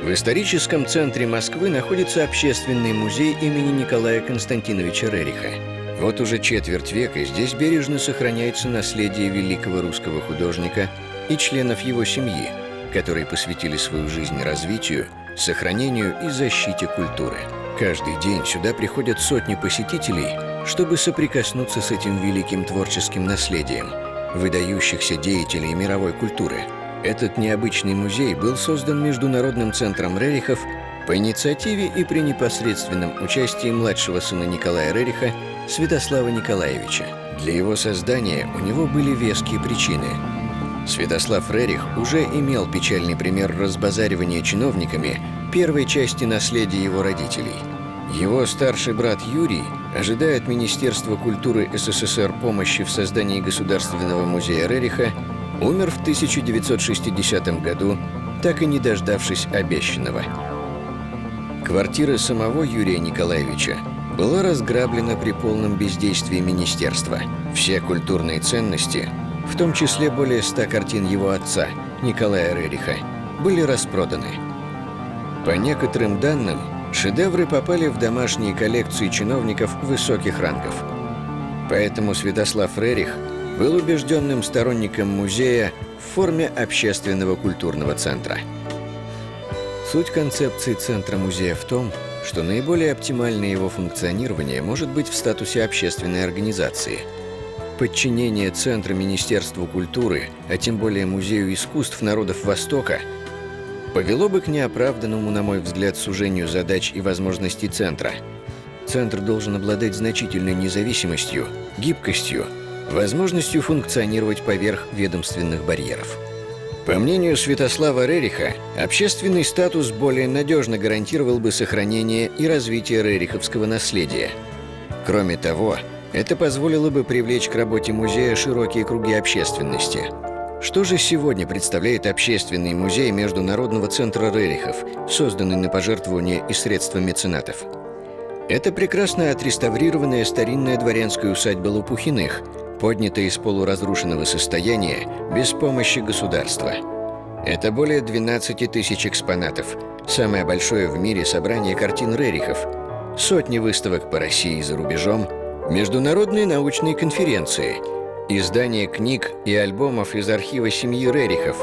В историческом центре Москвы находится общественный музей имени Николая Константиновича Рериха. Вот уже четверть века здесь бережно сохраняется наследие великого русского художника и членов его семьи, которые посвятили свою жизнь развитию, сохранению и защите культуры. Каждый день сюда приходят сотни посетителей, чтобы соприкоснуться с этим великим творческим наследием выдающихся деятелей мировой культуры. Этот необычный музей был создан Международным центром Рерихов по инициативе и при непосредственном участии младшего сына Николая Рериха Святослава Николаевича. Для его создания у него были веские причины. Святослав Рерих уже имел печальный пример разбазаривания чиновниками первой части наследия его родителей. Его старший брат Юрий, ожидая от Министерства культуры СССР помощи в создании Государственного музея Рериха, умер в 1960 году, так и не дождавшись обещанного. Квартира самого Юрия Николаевича была разграблена при полном бездействии министерства. Все культурные ценности, в том числе более 100 картин его отца, Николая Рериха, были распроданы. По некоторым данным, шедевры попали в домашние коллекции чиновников высоких рангов. Поэтому Святослав Рерих был убежденным сторонником музея в форме общественного культурного центра. Суть концепции центра-музея в том, что наиболее оптимальное его функционирование может быть в статусе общественной организации. Подчинение центра Министерству культуры, а тем более Музею искусств народов Востока, повело бы к неоправданному, на мой взгляд, сужению задач и возможностей центра. Центр должен обладать значительной независимостью, гибкостью, возможностью функционировать поверх ведомственных барьеров. По мнению Святослава Рериха, общественный статус более надежно гарантировал бы сохранение и развитие рериховского наследия. Кроме того, это позволило бы привлечь к работе музея широкие круги общественности. Что же сегодня представляет общественный музей Международного центра Рерихов, созданный на пожертвования и средства меценатов? Это прекрасно отреставрированная старинная дворянская усадьба Лопухиных, поднятая из полуразрушенного состояния без помощи государства. Это более 12 тысяч экспонатов, самое большое в мире собрание картин Рерихов, сотни выставок по России и за рубежом, международные научные конференции, издание книг и альбомов из архива семьи Рерихов,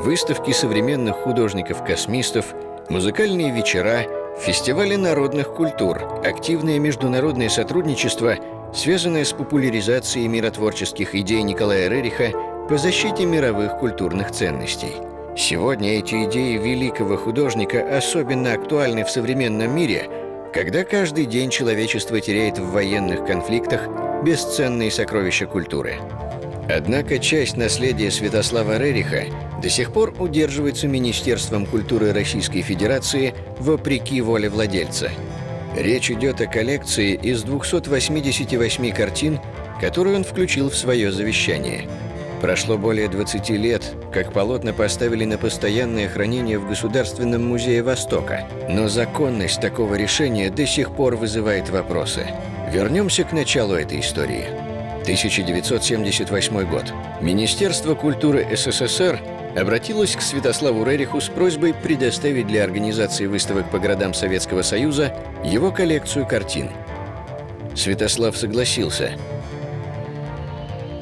выставки современных художников-космистов, музыкальные вечера, фестивали народных культур, активное международное сотрудничество, связанное с популяризацией миротворческих идей Николая Рериха по защите мировых культурных ценностей. Сегодня эти идеи великого художника особенно актуальны в современном мире, когда каждый день человечество теряет в военных конфликтах бесценные сокровища культуры. Однако часть наследия Святослава Рериха до сих пор удерживается Министерством культуры Российской Федерации вопреки воле владельца. Речь идет о коллекции из 288 картин, которые он включил в свое завещание. Прошло более 20 лет, как полотна поставили на постоянное хранение в Государственном музее Востока. Но законность такого решения до сих пор вызывает вопросы. Вернемся к началу этой истории. 1978 год. Министерство культуры СССР обратилось к Святославу Рериху с просьбой предоставить для организации выставок по городам Советского Союза его коллекцию картин. Святослав согласился.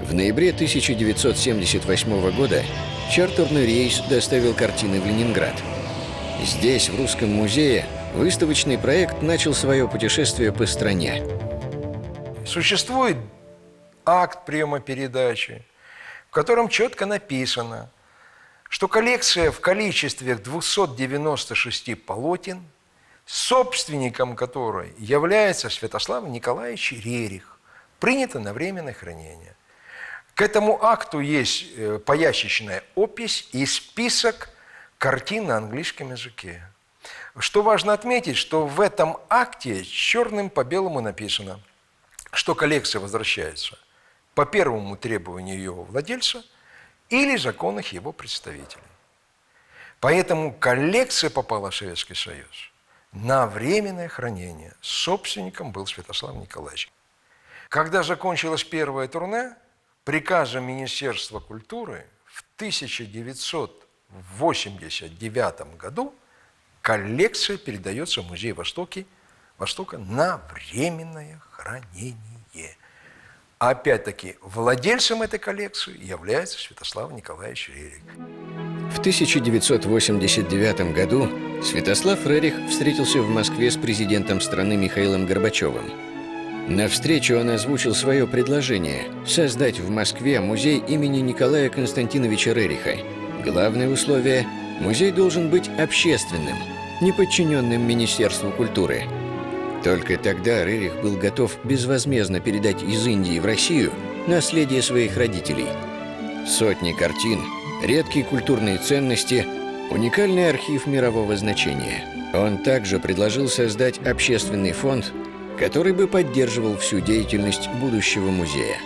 В ноябре 1978 года чартерный рейс доставил картины в Ленинград. Здесь, в Русском музее, выставочный проект начал свое путешествие по стране. Существует акт приема передачи, в котором четко написано, что коллекция в количестве 296 полотен, собственником которой является Святослав Николаевич Рерих, принята на временное хранение. К этому акту есть поясочная опись и список картин на английском языке. Что важно отметить, что в этом акте черным по белому написано, что коллекция возвращается по первому требованию ее владельца или законных его представителей. Поэтому коллекция попала в Советский Союз на временное хранение. Собственником был Святослав Николаевич. Когда закончилось первое турне, приказом Министерства культуры в 1989 году коллекция передается в Музей Востока на временное хранение. Опять-таки, владельцем этой коллекции является Святослав Николаевич Рерих. В 1989 году Святослав Рерих встретился в Москве с президентом страны Михаилом Горбачевым. На встрече он озвучил свое предложение создать в Москве музей имени Николая Константиновича Рериха. Главное условие – музей должен быть общественным, не подчиненным Министерству культуры. Только тогда Рерих был готов безвозмездно передать из Индии в Россию наследие своих родителей. Сотни картин, редкие культурные ценности, уникальный архив мирового значения. Он также предложил создать общественный фонд, который бы поддерживал всю деятельность будущего музея.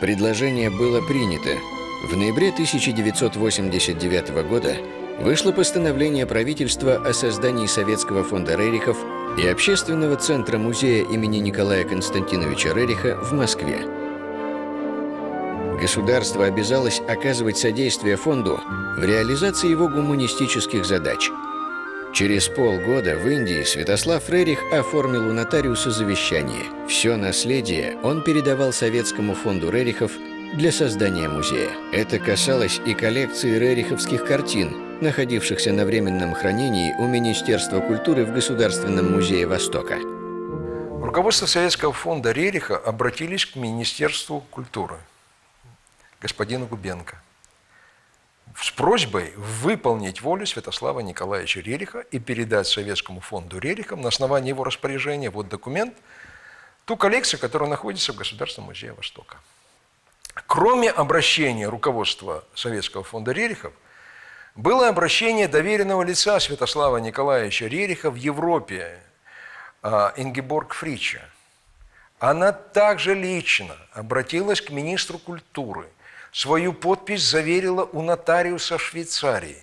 Предложение было принято. В ноябре 1989 года вышло постановление правительства о создании Советского фонда Рерихов и Общественного центра музея имени Николая Константиновича Рериха в Москве. Государство обязалось оказывать содействие фонду в реализации его гуманистических задач. Через полгода в Индии Святослав Рерих оформил у нотариуса завещание. Все наследие он передавал Советскому фонду Рерихов для создания музея. Это касалось и коллекции рериховских картин, находившихся на временном хранении у Министерства культуры в Государственном музее Востока. Руководство Советского фонда Рериха обратились к Министерству культуры, господину Губенко, с просьбой выполнить волю Святослава Николаевича Рериха и передать Советскому фонду Рерихам на основании его распоряжения, вот документ, ту коллекцию, которая находится в Государственном музее Востока. Кроме обращения руководства Советского фонда Рерихов, было обращение доверенного лица Святослава Николаевича Рериха в Европе, Ингеборг Фрича. Она также лично обратилась к министру культуры, свою подпись заверила у нотариуса Швейцарии.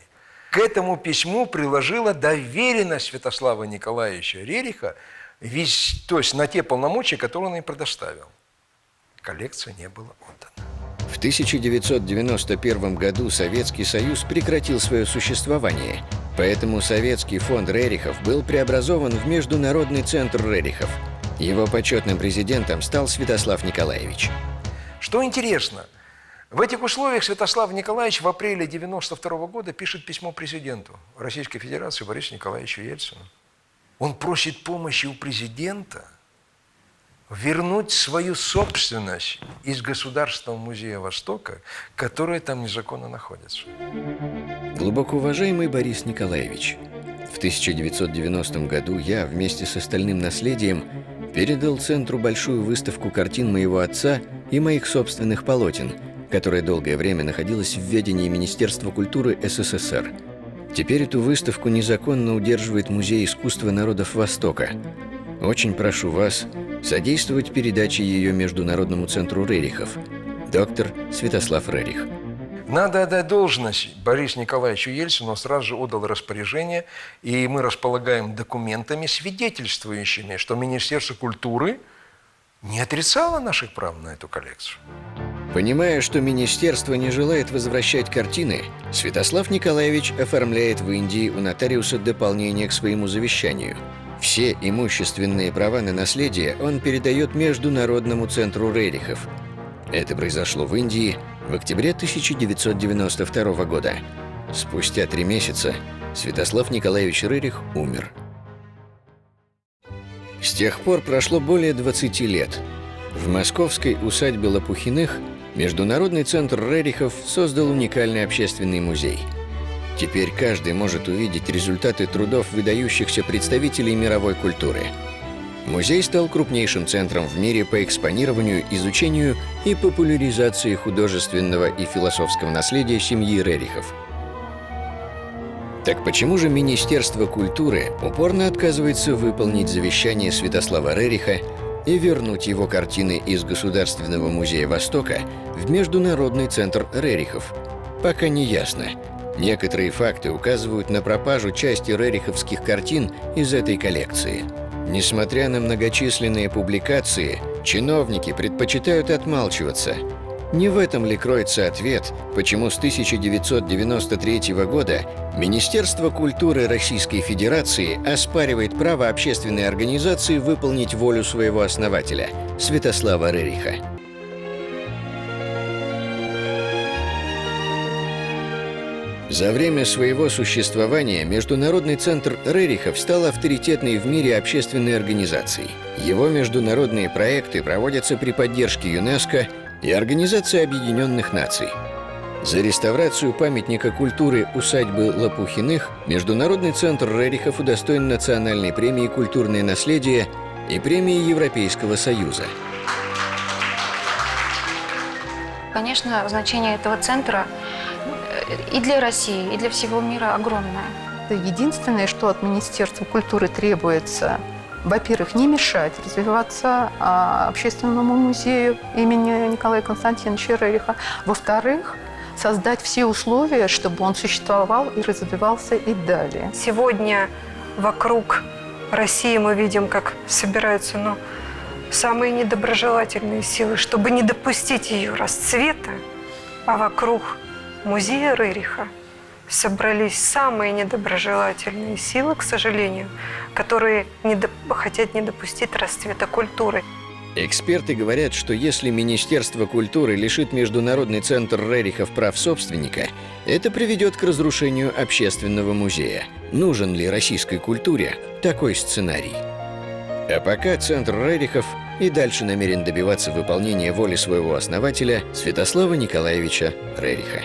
К этому письму приложила доверенность Святослава Николаевича Рериха, то есть на те полномочия, которые он ей предоставил. Коллекция не была отдана. В 1991 году Советский Союз прекратил свое существование, поэтому Советский фонд Рерихов был преобразован в Международный центр Рерихов. Его почетным президентом стал Святослав Николаевич. Что интересно, в этих условиях Святослав Николаевич в апреле 1992 года пишет письмо президенту Российской Федерации Борису Николаевичу Ельцину. Он просит помощи у президента вернуть свою собственность из Государственного музея Востока, которая там незаконно находится. Глубоко уважаемый Борис Николаевич, в 1990 году я вместе с остальным наследием передал центру большую выставку картин моего отца и моих собственных полотен, которая долгое время находилась в ведении Министерства культуры СССР. Теперь эту выставку незаконно удерживает Музей искусства народов Востока. Очень прошу вас содействовать передаче ее Международному центру Рерихов. Доктор Святослав Рерих. Надо отдать должность Борису Николаевичу Ельцину, он сразу же отдал распоряжение, и мы располагаем документами, свидетельствующими, что Министерство культуры не отрицало наших прав на эту коллекцию. Понимая, что министерство не желает возвращать картины, Святослав Николаевич оформляет в Индии у нотариуса дополнение к своему завещанию. Все имущественные права на наследие он передает Международному центру Рерихов. Это произошло в Индии в октябре 1992 года. Спустя 3 месяца Святослав Николаевич Рерих умер. С тех пор прошло более 20 лет. В московской усадьбе Лопухиных Международный центр Рерихов создал уникальный общественный музей. Теперь каждый может увидеть результаты трудов выдающихся представителей мировой культуры. Музей стал крупнейшим центром в мире по экспонированию, изучению и популяризации художественного и философского наследия семьи Рерихов. Так почему же Министерство культуры упорно отказывается выполнить завещание Святослава Рериха и вернуть его картины из Государственного музея Востока в Международный центр Рерихов? Пока не ясно. Некоторые факты указывают на пропажу части рериховских картин из этой коллекции. Несмотря на многочисленные публикации, чиновники предпочитают отмалчиваться. Не в этом ли кроется ответ, почему с 1993 года Министерство культуры Российской Федерации оспаривает право общественной организации выполнить волю своего основателя – Святослава Рериха? За время своего существования Международный центр Рерихов стал авторитетной в мире общественной организацией. Его международные проекты проводятся при поддержке ЮНЕСКО и Организации Объединенных Наций. За реставрацию памятника культуры усадьбы Лопухиных Международный центр Рерихов удостоен национальной премии «Культурное наследие» и премии Европейского Союза. Конечно, значение этого центра и для России, и для всего мира огромное. Единственное, что от Министерства культуры требуется, во-первых, не мешать развиваться общественному музею имени Николая Константиновича Рериха. Во-вторых, создать все условия, чтобы он существовал и развивался и далее. Сегодня вокруг России мы видим, как собираются самые недоброжелательные силы, чтобы не допустить ее расцвета, а вокруг музея Рериха собрались самые недоброжелательные силы, к сожалению, которые хотят не допустить расцвета культуры. Эксперты говорят, что если Министерство культуры лишит Международный центр Рерихов прав собственника, это приведет к разрушению общественного музея. Нужен ли российской культуре такой сценарий? А пока центр Рерихов и дальше намерен добиваться выполнения воли своего основателя Святослава Николаевича Рериха.